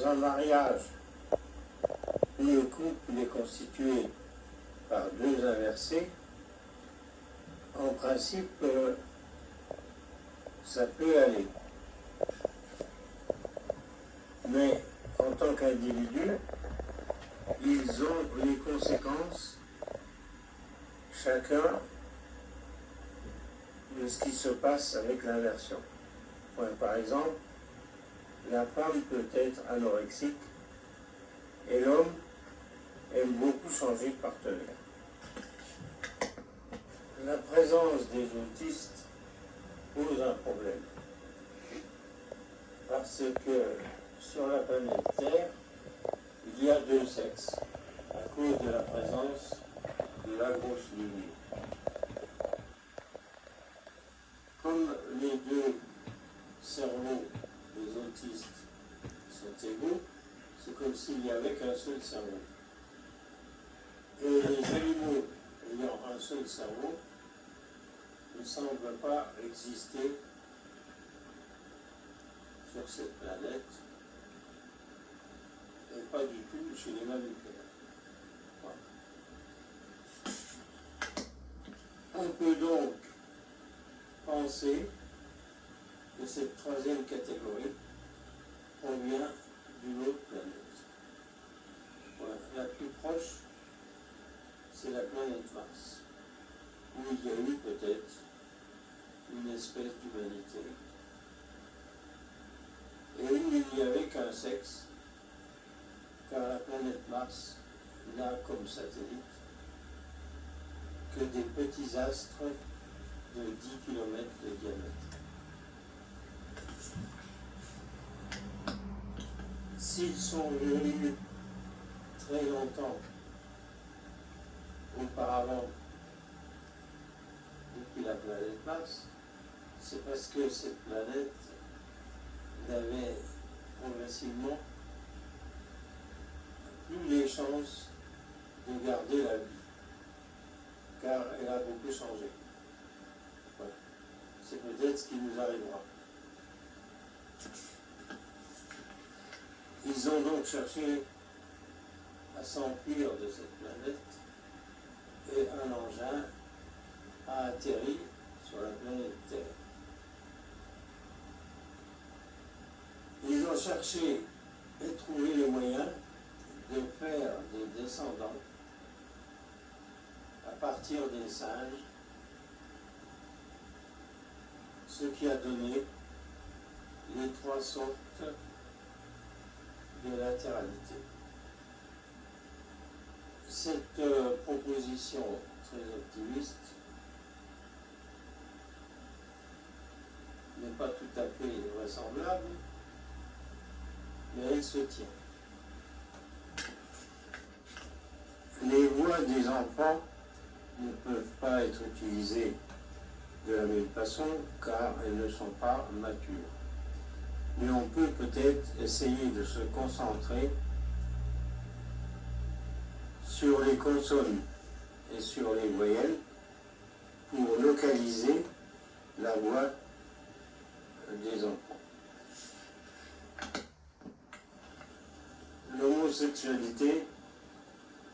dans un mariage où le couple est constitué par deux inversés, en principe, ça peut aller. Mais en tant qu'individus, ils ont les conséquences, chacun, de ce qui se passe avec l'inversion. Par exemple, la femme peut être anorexique et l'homme aime beaucoup changer de partenaire. La présence des autistes pose un problème. Parce que sur la planète Terre, il y a deux sexes à cause de la présence de la grosse ligne. Comme les deux cerveaux des autistes sont égaux, c'est comme s'il n'y avait qu'un seul cerveau. Et les animaux ayant un seul cerveau ne semblent pas exister sur cette planète et pas du tout chez les mammifères. Voilà. On peut donc penser que cette troisième catégorie provient d'une autre planète. Voilà. La plus proche, c'est la planète Mars, où il y a eu peut-être une espèce d'humanité, et où il n'y avait qu'un sexe, car la planète Mars n'a comme satellite que des petits astres de 10 km de diamètre. S'ils sont venus très longtemps auparavant depuis la planète Mars, c'est parce que cette planète n'avait progressivement plus les chances de garder la vie, car elle a beaucoup changé. Voilà. C'est peut-être ce qui nous arrivera. Ils ont donc cherché à s'enfuir de cette planète et un engin a atterri sur la planète Terre. Ils ont cherché et trouvé les moyens de faire des descendants à partir des singes, ce qui a donné les trois sortes de latéralité. Cette proposition très optimiste n'est pas tout à fait vraisemblable, mais elle se tient. Les voix des enfants ne peuvent pas être utilisées de la même façon car elles ne sont pas matures. Mais on peut peut-être essayer de se concentrer sur les consonnes et sur les voyelles pour localiser la voix des enfants. L'homosexualité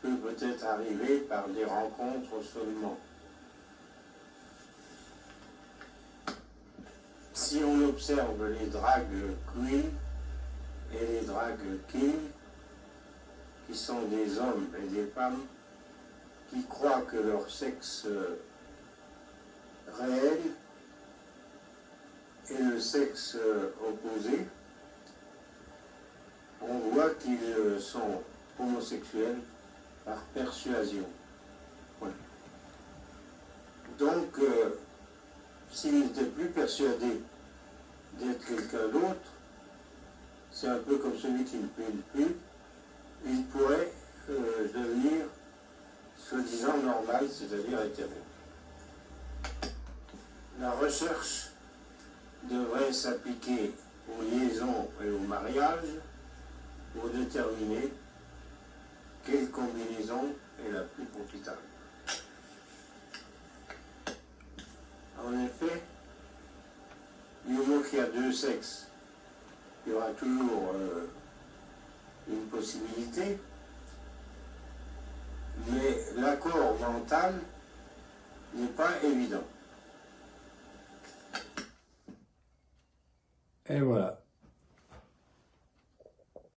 peut peut-être arriver par des rencontres seulement. Si on observe les drag queens et les drag kings, qui sont des hommes et des femmes qui croient que leur sexe réel est le sexe opposé, on voit qu'ils sont homosexuels par persuasion. Ouais. Donc, s'ils n'étaient plus persuadés d'être quelqu'un d'autre, c'est un peu comme celui qui ne pile plus, il pourrait devenir soi-disant normal, c'est-à-dire hétéro. La recherche devrait s'appliquer aux liaisons et au mariage pour déterminer quelle combinaison est la plus profitable. En effet, du moment qu'il y a deux sexes, il y aura toujours possibilité, mais l'accord mental n'est pas évident. Et voilà.